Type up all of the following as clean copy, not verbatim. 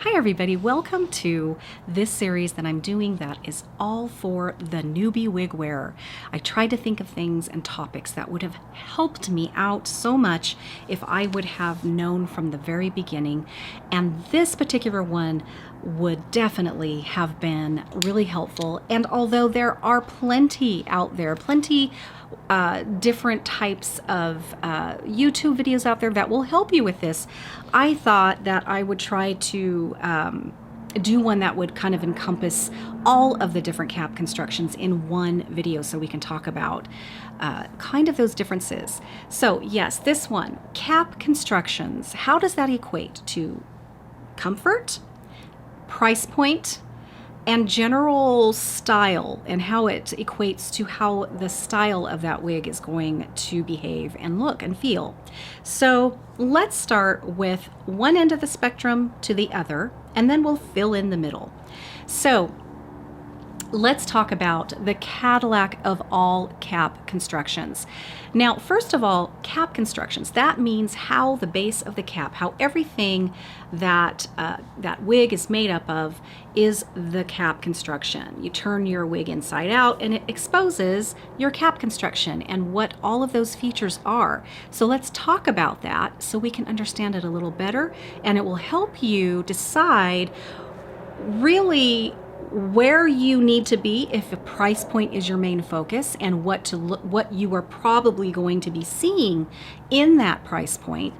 Hi everybody, welcome to this series that I'm doing that is all for the newbie wig wearer. I tried to think of things and topics that would have helped me out so much if I would have known from the very beginning, and this particular one would definitely have been really helpful. And although there are plenty out there, different types of YouTube videos out there that will help you with this, I thought that I would try to do one that would kind of encompass all of the different cap constructions in one video so we can talk about kind of those differences. So yes, this one, cap constructions, how does that equate to comfort, price point, and general style, and how it equates to how the style of that wig is going to behave and look and feel. So let's start with one end of the spectrum to the other, and then we'll fill in the middle. So let's talk about the Cadillac of all cap constructions. Now, first of all, cap constructions, that means how the base of the cap, how everything that that wig is made up of is the cap construction. You turn your wig inside out and it exposes your cap construction and what all of those features are. So let's talk about that so we can understand it a little better, and it will help you decide really where you need to be if a price point is your main focus, and what you are probably going to be seeing in that price point.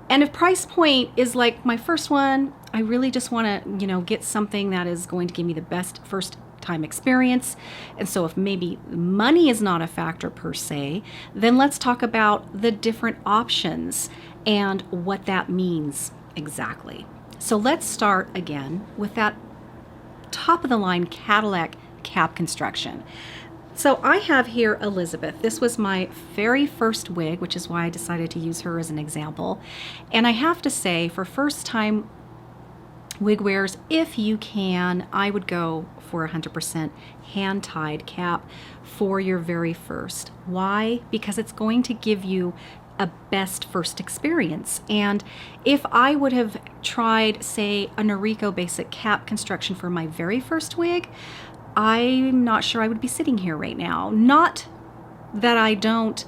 And if price point is like my first one, I really just want to, get something that is going to give me the best first time experience. And so if maybe money is not a factor per se, then let's talk about the different options and what that means exactly. So let's start again with that top of the line Cadillac Cap Construction. So I have here Elizabeth. This was my very first wig, which is why I decided to use her as an example. And I have to say, for first time wig wearers, if you can, I would go for 100% hand-tied cap for your very first. Why? Because it's going to give you a best first experience. And if I would have tried, say, a Noriko basic cap construction for my very first wig, I'm not sure I would be sitting here right now. Not that I don't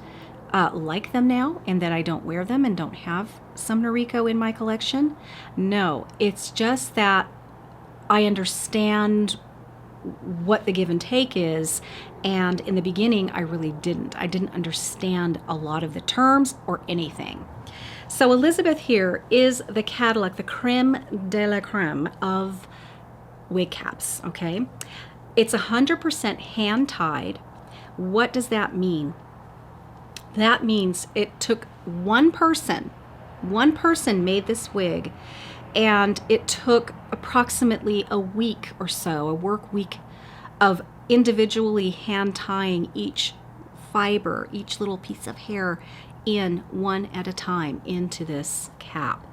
like them now and that I don't wear them and don't have some Noriko in my collection. No, it's just that I understand what the give and take is, and in the beginning I really didn't. I didn't understand a lot of the terms or anything. So Elizabeth here is the Cadillac, the creme de la creme of wig caps, okay? It's 100% hand tied. What does that mean? That means it took one person made this wig, and it took approximately a week or so, a work week, of individually hand tying each fiber, each little piece of hair in one at a time into this cap.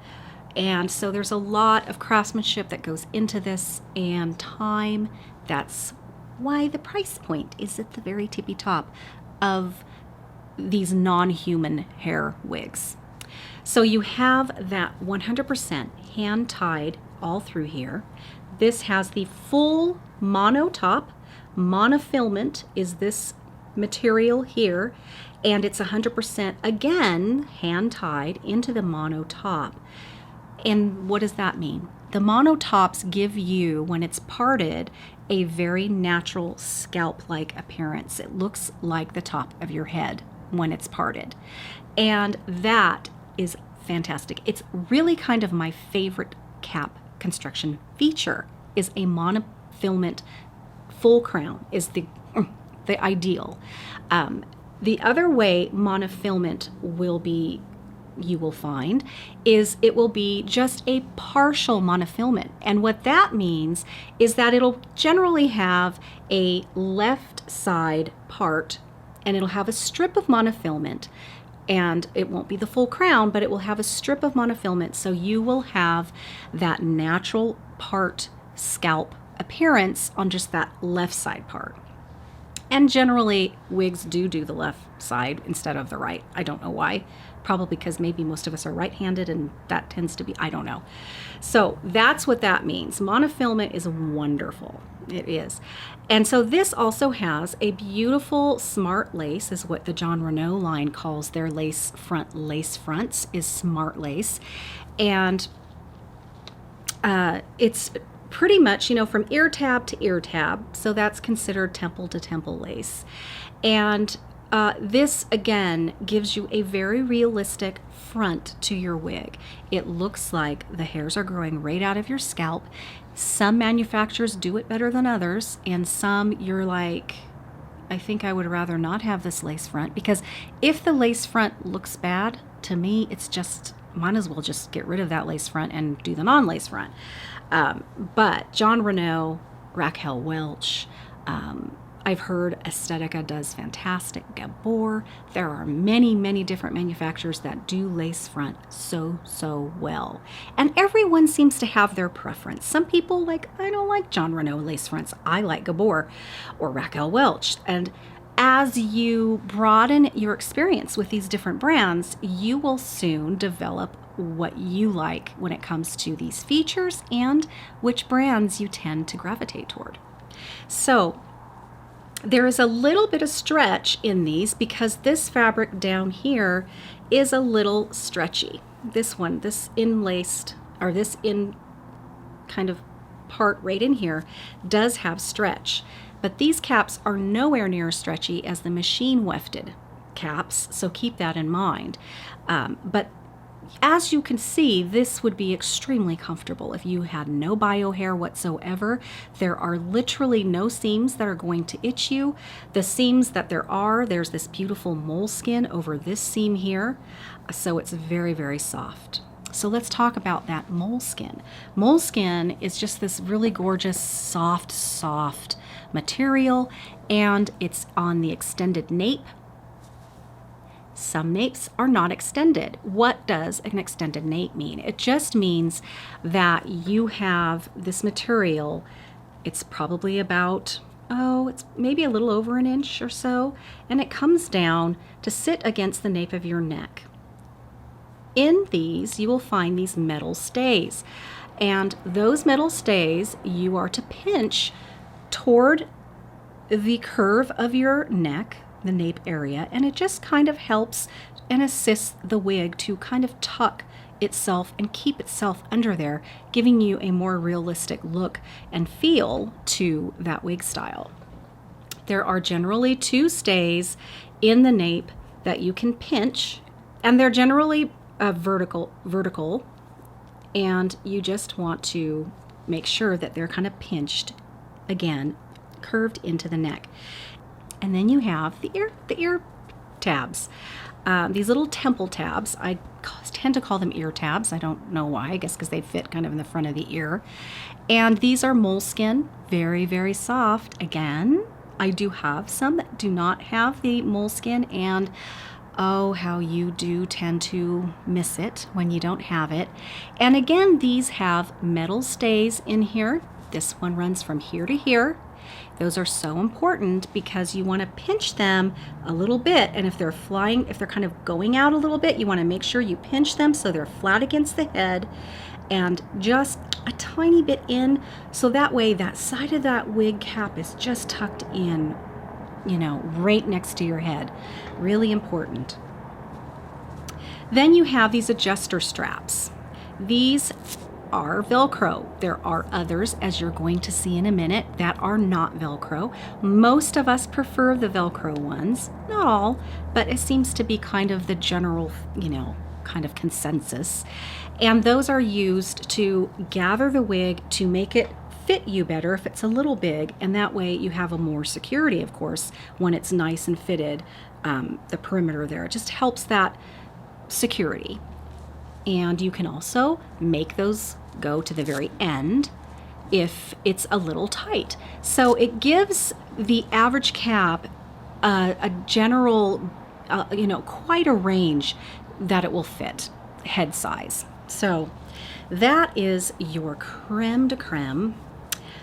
And so there's a lot of craftsmanship that goes into this and time. That's why the price point is at the very tippy top of these non-human hair wigs. So you have that 100% hand tied all through here. This has the full mono top. Monofilament is this material here, and it's 100% again hand tied into the mono top. And what does that mean? The mono tops give you, when it's parted, a very natural scalp-like appearance. It looks like the top of your head when it's parted, and that is fantastic. It's really kind of my favorite cap construction feature, is a monofilament full crown is the ideal. The other way monofilament will be, you will find, is it will be just a partial monofilament. And what that means is that it'll generally have a left side part, and it'll have a strip of monofilament, and it won't be the full crown, but it will have a strip of monofilament, so you will have that natural part scalp appearance on just that left side part. And generally wigs do the left side instead of the right. I don't know why. probably because maybe most of us are right-handed and that tends to be, I don't know. So that's what that means. Monofilament is wonderful. It is. And so this also has a beautiful smart lace, is what the Jon Renau line calls their lace fronts, is smart lace. And it's pretty much, from ear tab to ear tab. So that's considered temple to temple lace. And this, again, gives you a very realistic front to your wig. It looks like the hairs are growing right out of your scalp. Some manufacturers do it better than others, and some you're like, I think I would rather not have this lace front, because if the lace front looks bad, to me, it's just, might as well just get rid of that lace front and do the non-lace front. But Jon Renau, Raquel Welch, I've heard Aesthetica does fantastic, Gabor. There are many, many different manufacturers that do lace front so well. And everyone seems to have their preference. Some people I don't like Jon Renau lace fronts. I like Gabor or Raquel Welch. And as you broaden your experience with these different brands, you will soon develop what you like when it comes to these features and which brands you tend to gravitate toward. So there is a little bit of stretch in these because this fabric down here is a little stretchy. This one, this inlaced, or this in kind of part right in here does have stretch. But these caps are nowhere near as stretchy as the machine wefted caps, so keep that in mind. But as you can see, this would be extremely comfortable if you had no bio hair whatsoever. There are literally no seams that are going to itch you. The seams that there's this beautiful moleskin over this seam here, so it's very, very soft. So let's talk about that moleskin. Moleskin is just this really gorgeous, soft material, and it's on the extended nape. Some napes are not extended. What does an extended nape mean? It just means that you have this material, it's probably about, it's maybe a little over an inch or so, and it comes down to sit against the nape of your neck. In these, you will find these metal stays, and those metal stays you are to pinch toward the curve of your neck, the nape area, and it just kind of helps and assists the wig to kind of tuck itself and keep itself under there, giving you a more realistic look and feel to that wig style. There are generally 2 stays in the nape that you can pinch, and they're generally vertical, and you just want to make sure that they're kind of pinched, again, curved into the neck. And then you have the ear tabs. These little temple tabs, I tend to call them ear tabs. I don't know why, I guess because they fit kind of in the front of the ear. And these are moleskin, very, very soft. Again, I do have some that do not have the moleskin, and oh, how you do tend to miss it when you don't have it. And again, these have metal stays in here. This one runs from here to here. Those are so important because you want to pinch them a little bit, and if they're kind of going out a little bit, you want to make sure you pinch them so they're flat against the head and just a tiny bit in, so that way that side of that wig cap is just tucked in, right next to your head. Really important. Then you have these adjuster straps. These are Velcro. There are others, as you're going to see in a minute, that are not Velcro. Most of us prefer the Velcro ones, not all, but it seems to be kind of the general, kind of consensus. And those are used to gather the wig to make it fit you better if it's a little big, and that way you have a more security, of course, when it's nice and fitted, the perimeter there. It just helps that security. And you can also make those go to the very end if it's a little tight. So it gives the average cap a general, quite a range that it will fit, head size. So that is your creme de creme.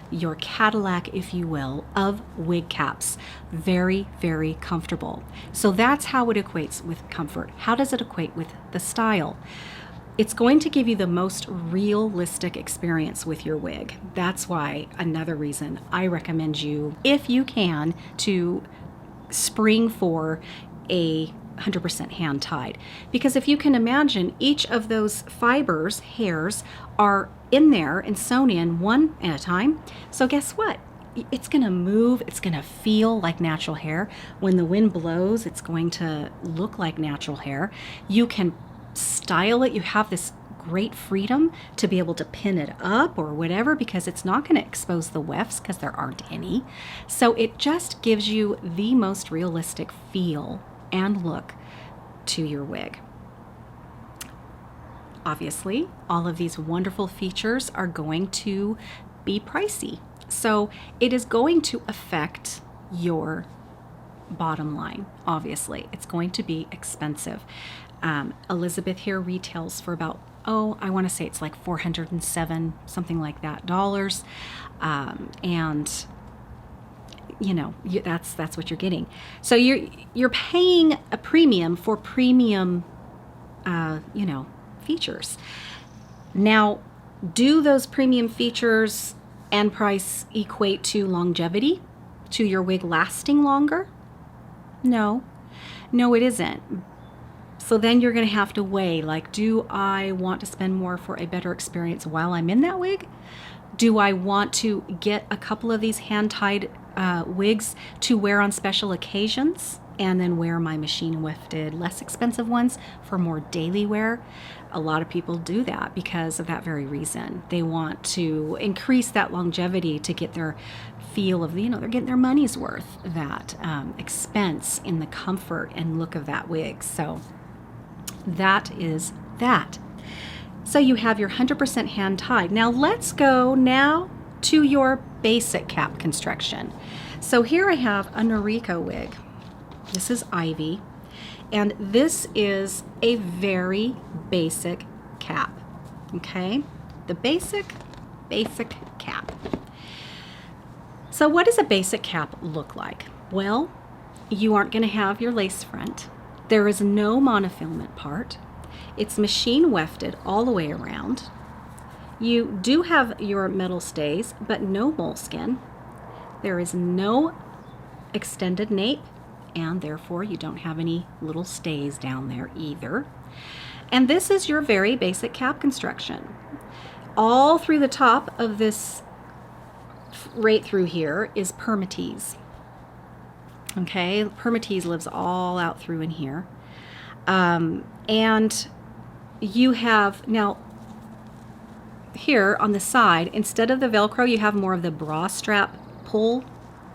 your Cadillac, if you will, of wig caps. Very, very comfortable. So that's how it equates with comfort. How does it equate with the style? It's going to give you the most realistic experience with your wig. That's why, another reason I recommend you, if you can, to spring for a 100% hand tied. Because if you can imagine, each of those fibers, hairs, are in there and sewn in one at a time. So guess what? It's going to move, it's going to feel like natural hair. When the wind blows, it's going to look like natural hair. You can style it. You have this great freedom to be able to pin it up or whatever, because it's not going to expose the wefts because there aren't any. So it just gives you the most realistic feel and look to your wig. Obviously, all of these wonderful features are going to be pricey. So it is going to affect your bottom line. Obviously, it's going to be expensive. Elizabeth here retails for about, I want to say it's like $407, something like that, dollars. And you know, that's what you're getting. So you're paying a premium for premium, you know, features. Now, do those premium features and price equate to longevity, to your wig lasting longer? No, it isn't. So then you're going to have to weigh, like, do I want to spend more for a better experience while I'm in that wig? Do I want to get a couple of these hand-tied wigs to wear on special occasions and then wear my machine wefted, less expensive ones for more daily wear? A lot of people do that because of that very reason. They want to increase that longevity to get their feel of, you know, they're getting their money's worth, that expense in the comfort and look of that wig. So that is that. So you have your 100% hand tied. Now let's go now to your basic cap construction. So here I have a Noriko wig. This is Ivy. And this is a very basic cap. Okay? The basic cap. So what does a basic cap look like? Well, you aren't going to have your lace front. There is no monofilament part. It's machine wefted all the way around. You do have your metal stays, but no moleskin. There is no extended nape, and therefore you don't have any little stays down there either. And this is your very basic cap construction. All through the top of this, right through here, is permatease. Okay, permatease lives all out through in here. And you have, now here on the side, instead of the Velcro, you have more of the bra strap pull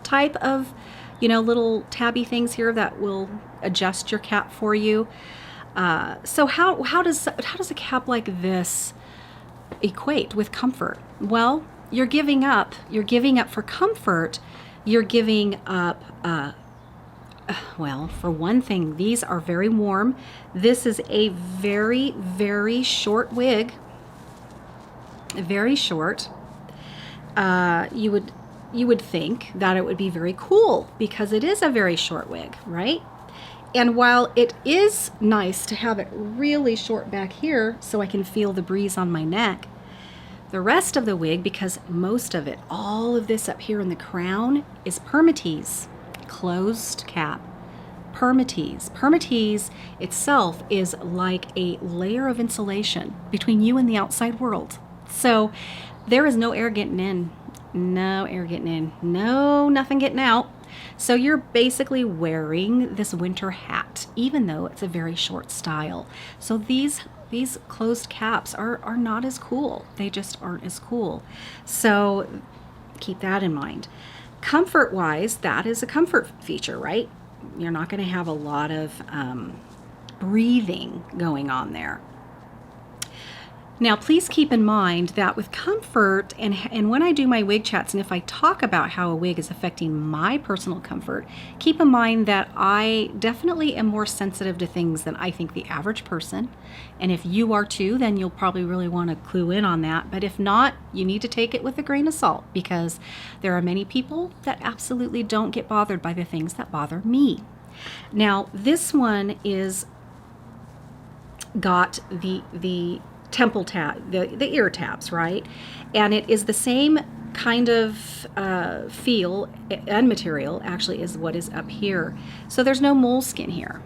type of, you know, little tabby things here that will adjust your cap for you. So how does a cap like this equate with comfort? Well, you're giving up for comfort. You're giving up, well, for one thing, these are very warm. This is a very, very short wig. Very short. You would think that it would be very cool because it is a very short wig, right? And while it is nice to have it really short back here so I can feel the breeze on my neck, the rest of the wig, because most of it, all of this up here in the crown, is permatease, closed cap. Permatease. Permatease itself is like a layer of insulation between you and the outside world. So there is no air getting in, no air getting in, no nothing getting out. So you're basically wearing this winter hat, even though it's a very short style. So these closed caps are not as cool. They just aren't as cool. So keep that in mind. Comfort-wise, that is a comfort feature, right? You're not going to have a lot of breathing going on there. Now, please keep in mind that with comfort, and when I do my wig chats, and if I talk about how a wig is affecting my personal comfort, keep in mind that I definitely am more sensitive to things than I think the average person. And if you are too, then you'll probably really want to clue in on that. But if not, you need to take it with a grain of salt, because there are many people that absolutely don't get bothered by the things that bother me. Now, this one is got the temple tab, the ear tabs, right? And it is the same kind of feel and material, actually, is what is up here. So there's no moleskin here.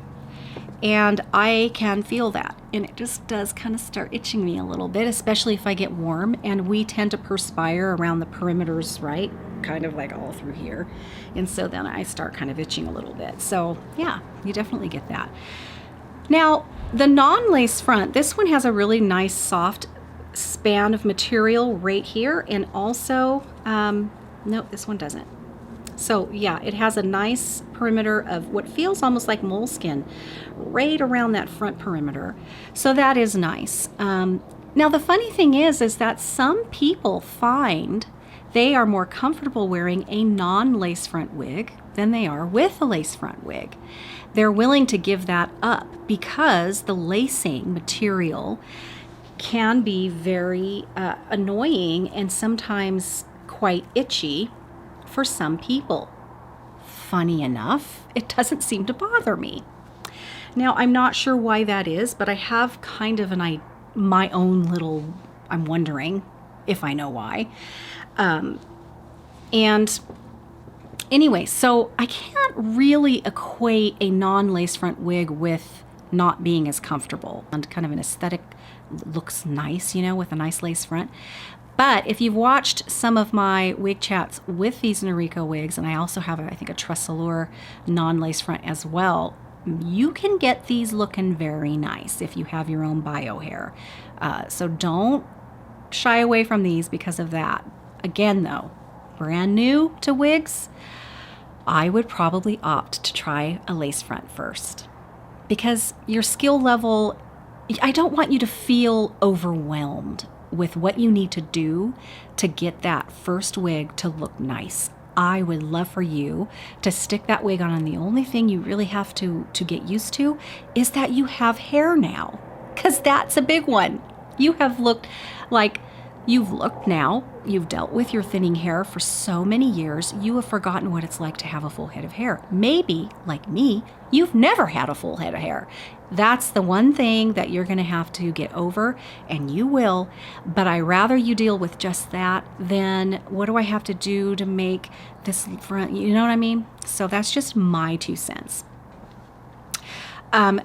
And I can feel that. And it just does kind of start itching me a little bit, especially if I get warm. And we tend to perspire around the perimeters, right? Kind of like all through here. And so then I start kind of itching a little bit. So yeah, you definitely get that. Now, the non-lace front, this one has a really nice soft span of material right here, and also, no, this one doesn't. So yeah, it has a nice perimeter of what feels almost like moleskin right around that front perimeter. So that is nice. Now, the funny thing is that some people find they are more comfortable wearing a non-lace front wig than they are with a lace front wig. They're willing to give that up because the lacing material can be very annoying and sometimes quite itchy for some people. Funny enough, it doesn't seem to bother me. Now, I'm not sure why that is, but I have kind of my own little, I'm wondering if I know why. And anyway, so I can't really equate a non-lace front wig with not being as comfortable, and kind of an aesthetic looks nice, you know, with a nice lace front. But if you've watched some of my wig chats with these Noriko wigs, and I also have, I think, a Tressalure non-lace front as well, you can get these looking very nice if you have your own bio hair. So don't shy away from these because of that. Again, though, brand new to wigs, I would probably opt to try a lace front first, because your skill level, I don't want you to feel overwhelmed with what you need to do to get that first wig to look nice. I would love for you to stick that wig on, and the only thing you really have to get used to is that you have hair now, because that's a big one. You have looked like you've looked now. You've dealt with your thinning hair for so many years, you have forgotten what it's like to have a full head of hair. Maybe, like me, you've never had a full head of hair. That's the one thing that you're going to have to get over, and you will. But I rather you deal with just that than what do I have to do to make this front, you know what I mean? So that's just my 2 cents. The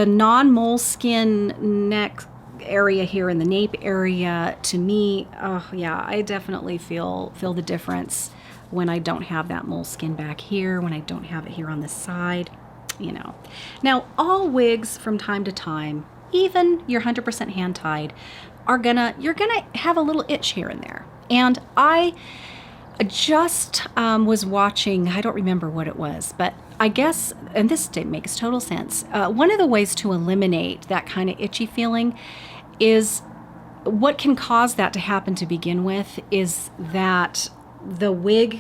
non-moleskin neck area here in the nape area, to me, oh yeah, I definitely feel the difference when I don't have that moleskin back here, when I don't have it here on the side, you know. Now, all wigs from time to time, even your 100% hand tied, you're gonna have a little itch here and there. And I just was watching, I don't remember what it was, but I guess, and this makes total sense, one of the ways to eliminate that kind of itchy feeling is, what can cause that to happen to begin with is that the wig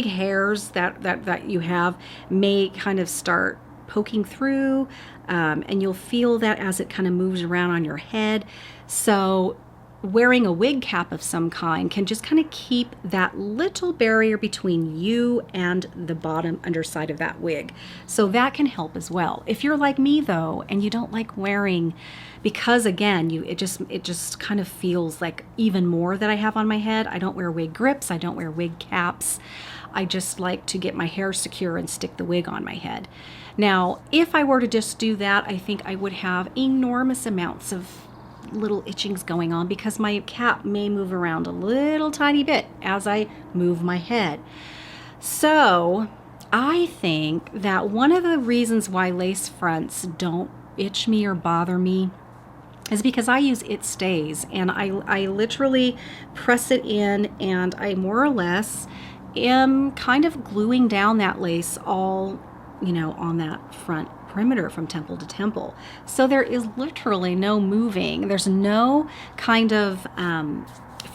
hairs that you have may kind of start poking through, and you'll feel that as it kind of moves around on your head. So wearing a wig cap of some kind can just kind of keep that little barrier between you and the bottom underside of that wig. So that can help as well. If you're like me though, and you don't like wearing, because again, it just kind of feels like even more that I have on my head. I don't wear wig grips, I don't wear wig caps. I just like to get my hair secure and stick the wig on my head. Now, if I were to just do that, I think I would have enormous amounts of little itchings going on, because my cap may move around a little tiny bit as I move my head. So I think that one of the reasons why lace fronts don't itch me or bother me is because I use It Stays, and I literally press it in, and I more or less am kind of gluing down that lace all, you know, on that front perimeter from temple to temple. So there is literally no moving. There's no kind of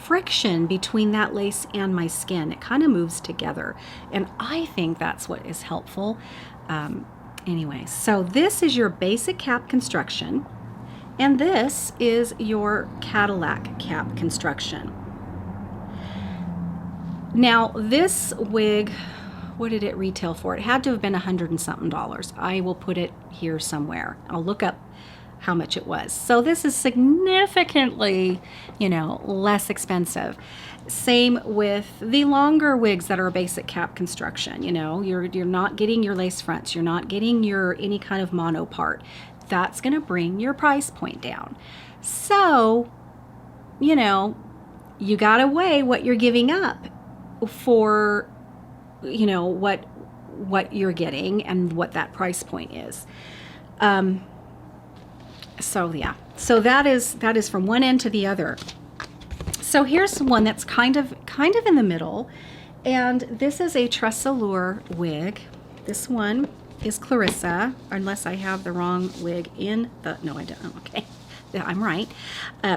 friction between that lace and my skin. It kind of moves together. And I think that's what is helpful. Anyway, so this is your basic cap construction. And this is your Cadillac Cap Construction. Now this wig, what did it retail for? It had to have been $100 and something. I will put it here somewhere. I'll look up how much it was. So this is significantly, you know, less expensive. Same with the longer wigs that are a basic cap construction. You know, you're not getting your lace fronts. You're not getting your any kind of mono part. That's going to bring your price point down. So, you know, you got to weigh what you're giving up for, you know, what you're getting and what that price point is. So yeah, so that is from one end to the other. So here's one that's kind of in the middle, and this is a Tressallure wig. This one is Clarissa, unless I have the wrong wig in the, no I don't, okay, I'm right.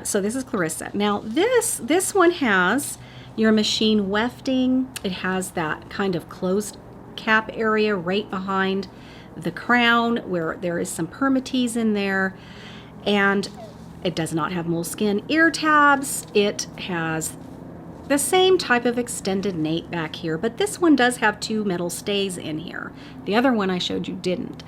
So this is Clarissa. Now this one has your machine wefting. It has that kind of closed cap area right behind the crown where there is some permatease in there, and it does not have moleskin ear tabs. It has the same type of extended nape back here, but this one does have 2 metal stays in here. The other one I showed you didn't.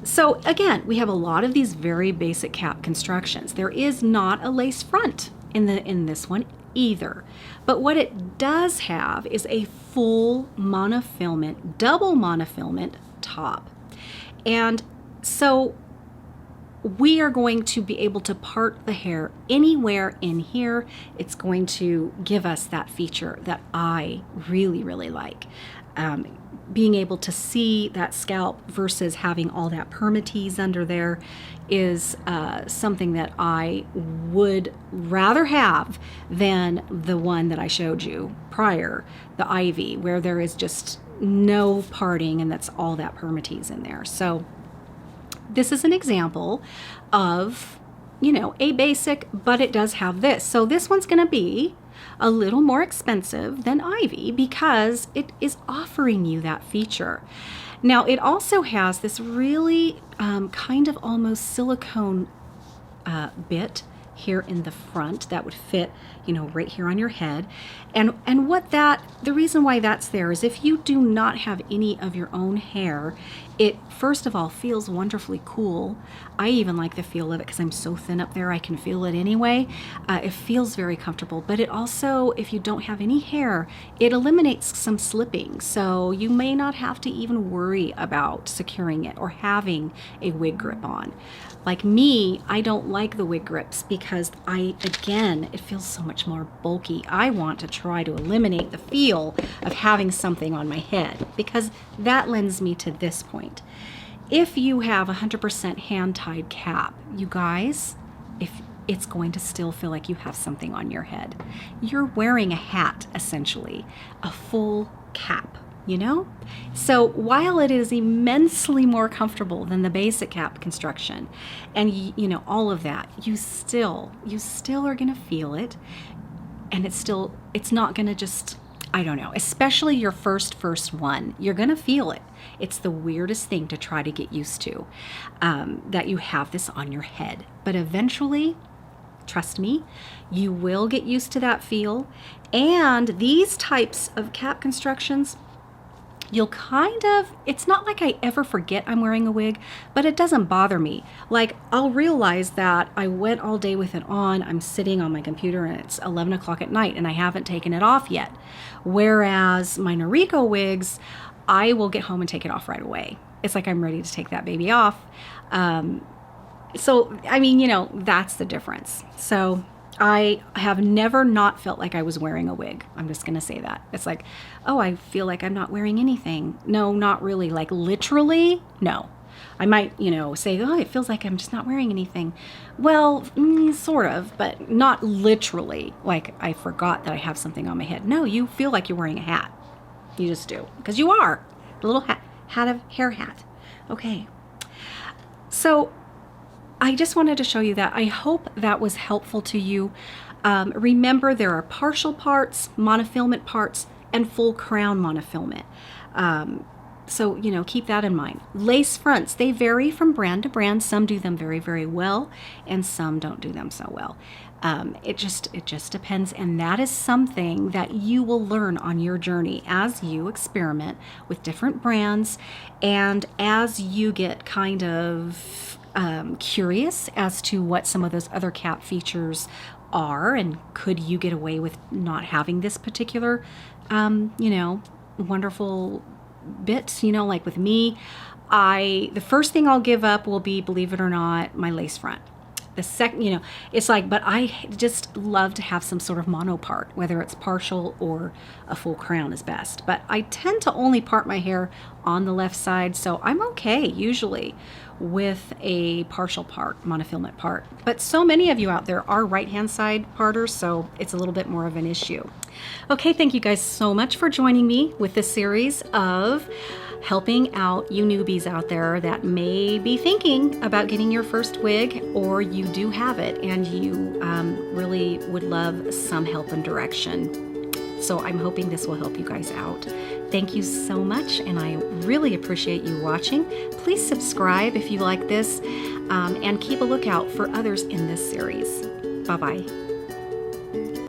So again, we have a lot of these very basic cap constructions. There is not a lace front in this one either. But what it does have is a full monofilament, double monofilament top. And so we are going to be able to part the hair anywhere in here. It's going to give us that feature that I really, really like. Being able to see that scalp versus having all that permatease under there is something that I would rather have than the one that I showed you prior, the Ivy, where there is just no parting and that's all that permatease in there. So this is an example of, you know, a basic, but it does have this. So this one's going to be a little more expensive than Ivy because it is offering you that feature. Now it also has this really kind of almost silicone bit here in the front that would fit, you know, right here on your head. And what the reason why that's there is if you do not have any of your own hair, it first of all feels wonderfully cool. I even like the feel of it because I'm so thin up there I can feel it anyway. It feels very comfortable, but it also, if you don't have any hair, it eliminates some slipping. So you may not have to even worry about securing it or having a wig grip on. Like me, I don't like the wig grips because again, it feels so much more bulky. I want to try to eliminate the feel of having something on my head because that lends me to this point. If you have 100% hand-tied cap, you guys, it's going to still feel like you have something on your head. You're wearing a hat, essentially, a full cap. You know? So while it is immensely more comfortable than the basic cap construction and you know all of that, you still are going to feel it, and it's not going to just, I don't know, especially your first one, you're going to feel it. It's the weirdest thing to try to get used to, that you have this on your head, but eventually, trust me, you will get used to that feel. And these types of cap constructions, you'll kind of, it's not like I ever forget I'm wearing a wig, but it doesn't bother me. Like I'll realize that I went all day with it on, I'm sitting on my computer and it's 11 o'clock at night and I haven't taken it off yet. Whereas my Noriko wigs, I will get home and take it off right away. It's like I'm ready to take that baby off. So, I mean, you know, that's the difference. So I have never not felt like I was wearing a wig. I'm just going to say that. It's like, oh, I feel like I'm not wearing anything. No, not really. Like literally, no. I might, you know, say, oh, it feels like I'm just not wearing anything. Well, sort of, but not literally. Like I forgot that I have something on my head. No, you feel like you're wearing a hat. You just do. Because you are. A little hair hat. Okay. So I just wanted to show you that. I hope that was helpful to you. Remember, there are partial parts, monofilament parts, and full crown monofilament. So, you know, keep that in mind. Lace fronts, they vary from brand to brand. Some do them very, very well, and some don't do them so well. It just depends, and that is something that you will learn on your journey as you experiment with different brands, and as you get kind of curious as to what some of those other cap features are, and could you get away with not having this particular, you know, wonderful bits. You know, like with me, the first thing I'll give up will be, believe it or not, my lace front. The second, you know, it's like, but I just love to have some sort of mono part, whether it's partial or a full crown is best. But I tend to only part my hair on the left side, so I'm okay usually with a partial part, monofilament part. But so many of you out there are right-hand side parters, so it's a little bit more of an issue. Okay, thank you guys so much for joining me with this series of helping out you newbies out there that may be thinking about getting your first wig, or you do have it and you really would love some help and direction. So I'm hoping this will help you guys out. Thank you so much, and I really appreciate you watching. Please subscribe if you like this, and keep a lookout for others in this series. Bye-bye.